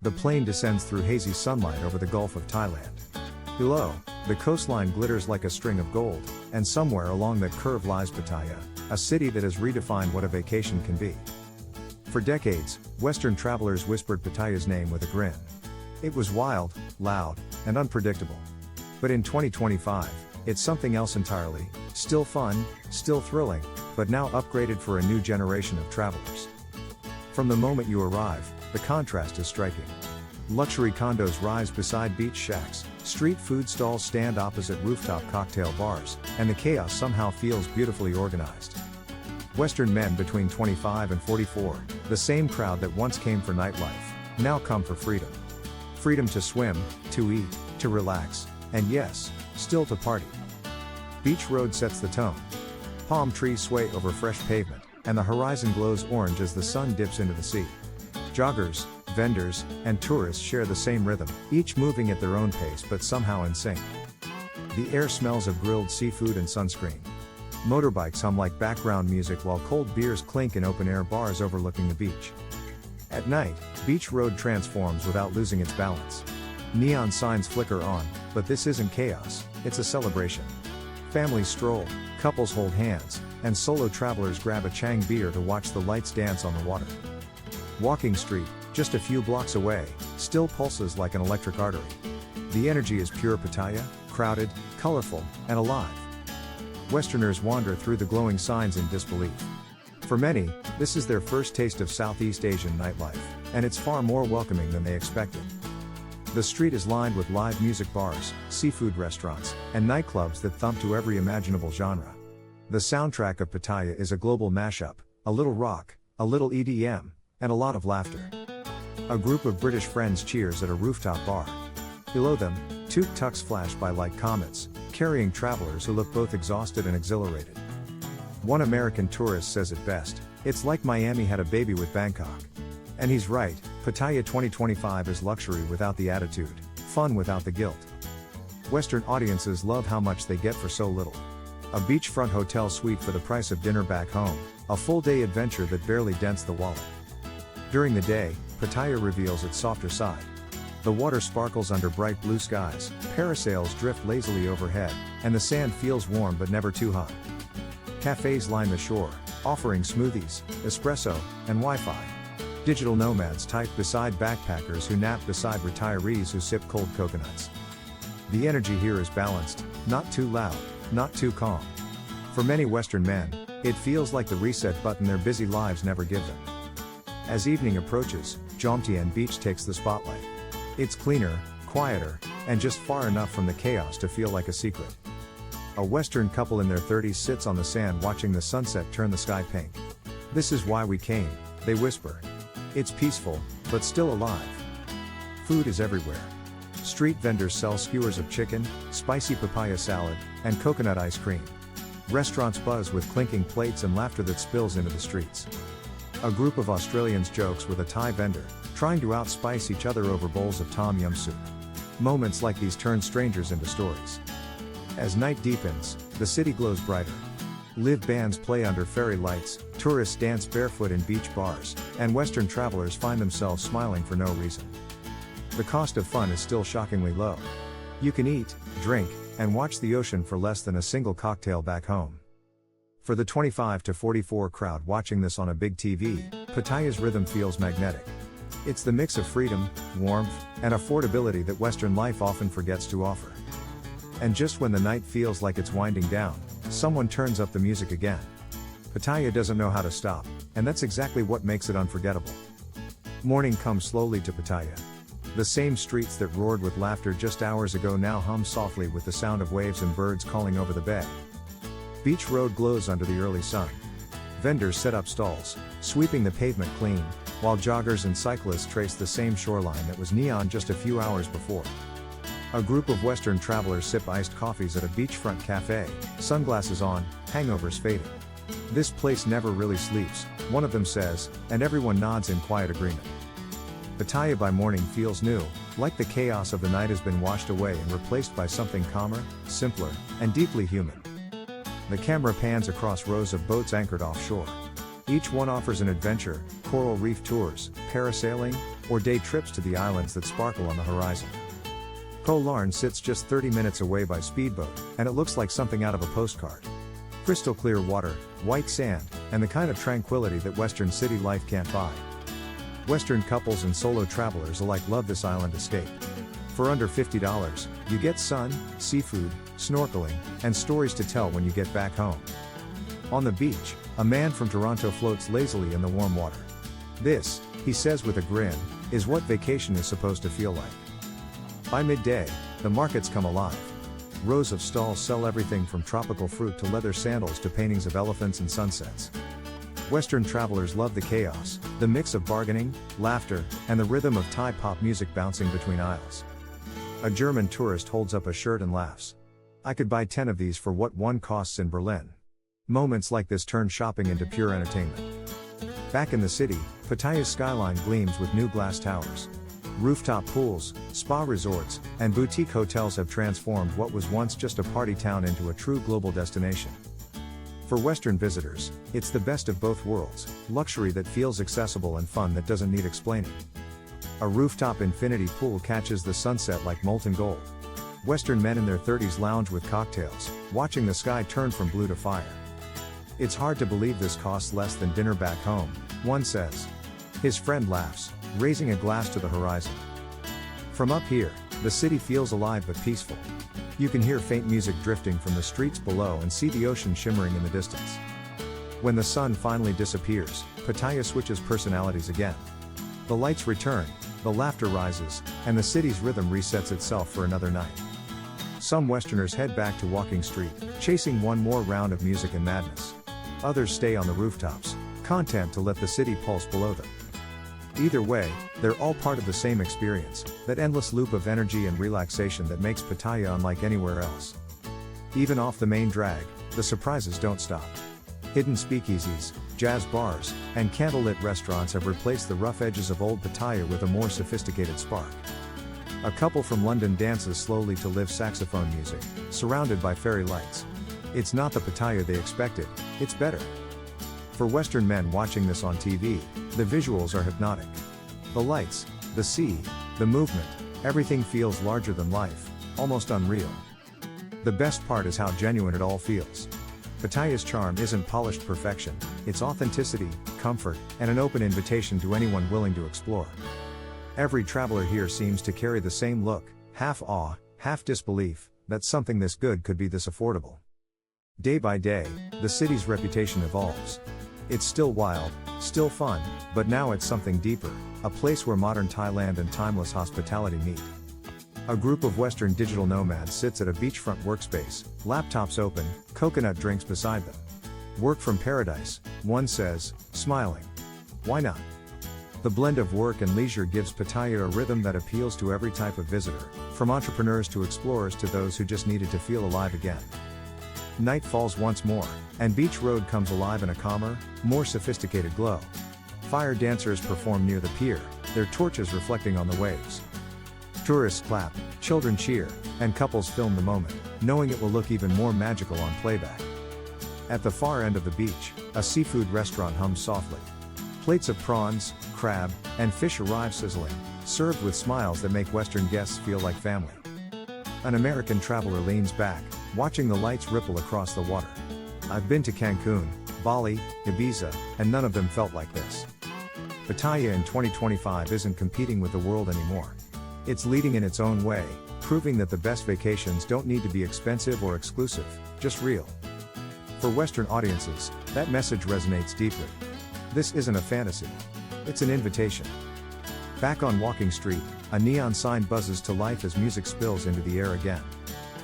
The plane descends through hazy sunlight over the Gulf of Thailand. Below, the coastline glitters like a string of gold, and somewhere along that curve lies Pattaya, a city that has redefined what a vacation can be. For decades, Western travelers whispered Pattaya's name with a grin. It was wild, loud, and unpredictable. But in 2025, it's something else entirely, still fun, still thrilling, but now upgraded for a new generation of travelers. From the moment you arrive, the contrast is striking. Luxury condos rise beside beach shacks, street food stalls stand opposite rooftop cocktail bars, and the chaos somehow feels beautifully organized. Western men between 25 and 44, the same crowd that once came for nightlife, now come for freedom. Freedom to swim, to eat, to relax, and yes, still to party. Beach Road sets the tone. Palm trees sway over fresh pavement, and the horizon glows orange as the sun dips into the sea. Joggers, vendors, and tourists share the same rhythm, each moving at their own pace but somehow in sync. The air smells of grilled seafood and sunscreen. Motorbikes hum like background music while cold beers clink in open-air bars overlooking the beach. At night, Beach Road transforms without losing its balance. Neon signs flicker on, but this isn't chaos, it's a celebration. Families stroll, couples hold hands, and solo travelers grab a Chang beer to watch the lights dance on the water. Walking Street, just a few blocks away, still pulses like an electric artery. The energy is pure Pattaya, crowded, colorful, and alive. Westerners wander through the glowing signs in disbelief. For many, this is their first taste of Southeast Asian nightlife, and it's far more welcoming than they expected. The street is lined with live music bars, seafood restaurants, and nightclubs that thump to every imaginable genre. The soundtrack of Pattaya is a global mashup, a little rock, a little EDM, and a lot of laughter. A group of British friends cheers at a rooftop bar. Below them, tuk-tuks flash by like comets, carrying travelers who look both exhausted and exhilarated. One American tourist says it best, "It's like Miami had a baby with Bangkok." And he's right, Pattaya 2025 is luxury without the attitude, fun without the guilt. Western audiences love how much they get for so little. A beachfront hotel suite for the price of dinner back home, a full-day adventure that barely dents the wallet. During the day, Pattaya reveals its softer side. The water sparkles under bright blue skies, parasails drift lazily overhead, and the sand feels warm but never too hot. Cafes line the shore, offering smoothies, espresso, and Wi-Fi. Digital nomads type beside backpackers who nap beside retirees who sip cold coconuts. The energy here is balanced, not too loud, not too calm. For many Western men, it feels like the reset button their busy lives never give them. As evening approaches, Jomtien Beach takes the spotlight. It's cleaner, quieter, and just far enough from the chaos to feel like a secret. A Western couple in their 30s sits on the sand watching the sunset turn the sky pink. "This is why we came," they whisper. It's peaceful, but still alive. Food is everywhere. Street vendors sell skewers of chicken, spicy papaya salad, and coconut ice cream. Restaurants buzz with clinking plates and laughter that spills into the streets. A group of Australians jokes with a Thai vendor, trying to outspice each other over bowls of tom yum soup. Moments like these turn strangers into stories. As night deepens, the city glows brighter. Live bands play under fairy lights, tourists dance barefoot in beach bars, and Western travelers find themselves smiling for no reason. The cost of fun is still shockingly low. You can eat, drink, and watch the ocean for less than a single cocktail back home. For the 25 to 44 crowd watching this on a big TV, Pattaya's rhythm feels magnetic. It's the mix of freedom, warmth, and affordability that Western life often forgets to offer. And just when the night feels like it's winding down, someone turns up the music again. Pattaya doesn't know how to stop, and that's exactly what makes it unforgettable. Morning comes slowly to Pattaya. The same streets that roared with laughter just hours ago now hum softly with the sound of waves and birds calling over the bay. Beach Road glows under the early sun. Vendors set up stalls, sweeping the pavement clean, while joggers and cyclists trace the same shoreline that was neon just a few hours before. A group of Western travelers sip iced coffees at a beachfront cafe, sunglasses on, hangovers fading. "This place never really sleeps," one of them says, and everyone nods in quiet agreement. Pattaya by morning feels new, like the chaos of the night has been washed away and replaced by something calmer, simpler, and deeply human. The camera pans across rows of boats anchored offshore. Each one offers an adventure, coral reef tours, parasailing, or day trips to the islands that sparkle on the horizon. Koh Larn sits just 30 minutes away by speedboat, and it looks like something out of a postcard. Crystal clear water, white sand, and the kind of tranquility that Western city life can't buy. Western couples and solo travelers alike love this island escape. For under $50, you get sun, seafood, snorkeling, and stories to tell when you get back home. On the beach, a man from Toronto floats lazily in the warm water. This, he says with a grin, is what vacation is supposed to feel like. By midday, the markets come alive. Rows of stalls sell everything from tropical fruit to leather sandals to paintings of elephants and sunsets. Western travelers love the chaos, the mix of bargaining, laughter, and the rhythm of Thai pop music bouncing between aisles. A German tourist holds up a shirt and laughs. I could buy 10 of these for what one costs in Berlin. Moments like this turn shopping into pure entertainment. Back in the city, Pattaya's skyline gleams with new glass towers. Rooftop pools, spa resorts, and boutique hotels have transformed what was once just a party town into a true global destination. For Western visitors, it's the best of both worlds, luxury that feels accessible and fun that doesn't need explaining. A rooftop infinity pool catches the sunset like molten gold. Western men in their 30s lounge with cocktails, watching the sky turn from blue to fire. It's hard to believe this costs less than dinner back home, one says. His friend laughs, raising a glass to the horizon. From up here, the city feels alive but peaceful. You can hear faint music drifting from the streets below and see the ocean shimmering in the distance. When the sun finally disappears, Pattaya switches personalities again. The lights return, the laughter rises, and the city's rhythm resets itself for another night. Some Westerners head back to Walking Street, chasing one more round of music and madness. Others stay on the rooftops, content to let the city pulse below them. Either way, they're all part of the same experience, that endless loop of energy and relaxation that makes Pattaya unlike anywhere else. Even off the main drag, the surprises don't stop. Hidden speakeasies, jazz bars, and candlelit restaurants have replaced the rough edges of old Pattaya with a more sophisticated spark. A couple from London dances slowly to live saxophone music, surrounded by fairy lights. It's not the Pattaya they expected, it's better. For Western men watching this on TV, the visuals are hypnotic. The lights, the sea, the movement, everything feels larger than life, almost unreal. The best part is how genuine it all feels. Pattaya's charm isn't polished perfection, it's authenticity, comfort, and an open invitation to anyone willing to explore. Every traveler here seems to carry the same look, half awe, half disbelief, that something this good could be this affordable. Day by day, the city's reputation evolves. It's still wild, still fun, but now it's something deeper, a place where modern Thailand and timeless hospitality meet. A group of Western digital nomads sits at a beachfront workspace, laptops open, coconut drinks beside them. Work from paradise, one says, smiling. Why not? The blend of work and leisure gives Pattaya a rhythm that appeals to every type of visitor, from entrepreneurs to explorers to those who just needed to feel alive again. Night falls once more, and Beach Road comes alive in a calmer, more sophisticated glow. Fire dancers perform near the pier, their torches reflecting on the waves. Tourists clap, children cheer, and couples film the moment, knowing it will look even more magical on playback. At the far end of the beach, a seafood restaurant hums softly. Plates of prawns, crab, and fish arrive sizzling, served with smiles that make Western guests feel like family. An American traveler leans back, watching the lights ripple across the water. I've been to Cancun, Bali, Ibiza, and none of them felt like this. Pattaya in 2025 isn't competing with the world anymore. It's leading in its own way, proving that the best vacations don't need to be expensive or exclusive, just real. For Western audiences, that message resonates deeply. This isn't a fantasy. It's an invitation. Back on Walking Street, a neon sign buzzes to life as music spills into the air again.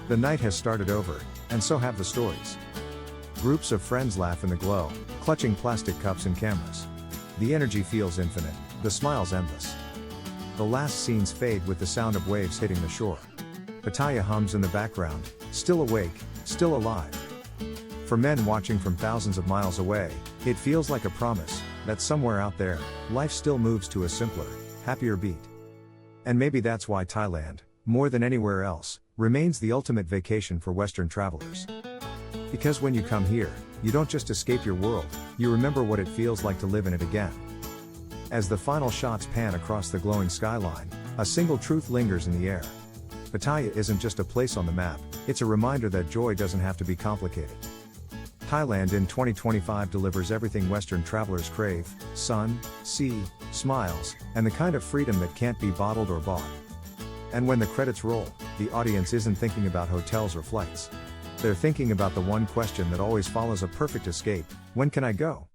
The night has started over, and so have the stories. Groups of friends laugh in the glow, clutching plastic cups and cameras. The energy feels infinite, the smiles endless. The last scenes fade with the sound of waves hitting the shore. Pattaya hums in the background, still awake, still alive. For men watching from thousands of miles away, it feels like a promise that somewhere out there, life still moves to a simpler, happier beat. And maybe that's why Thailand, more than anywhere else, remains the ultimate vacation for Western travelers. Because when you come here, you don't just escape your world, you remember what it feels like to live in it again. As the final shots pan across the glowing skyline, a single truth lingers in the air. Pattaya isn't just a place on the map, it's a reminder that joy doesn't have to be complicated. Thailand in 2025 delivers everything Western travelers crave: sun, sea, smiles, and the kind of freedom that can't be bottled or bought. And when the credits roll, the audience isn't thinking about hotels or flights. They're thinking about the one question that always follows a perfect escape: when can I go?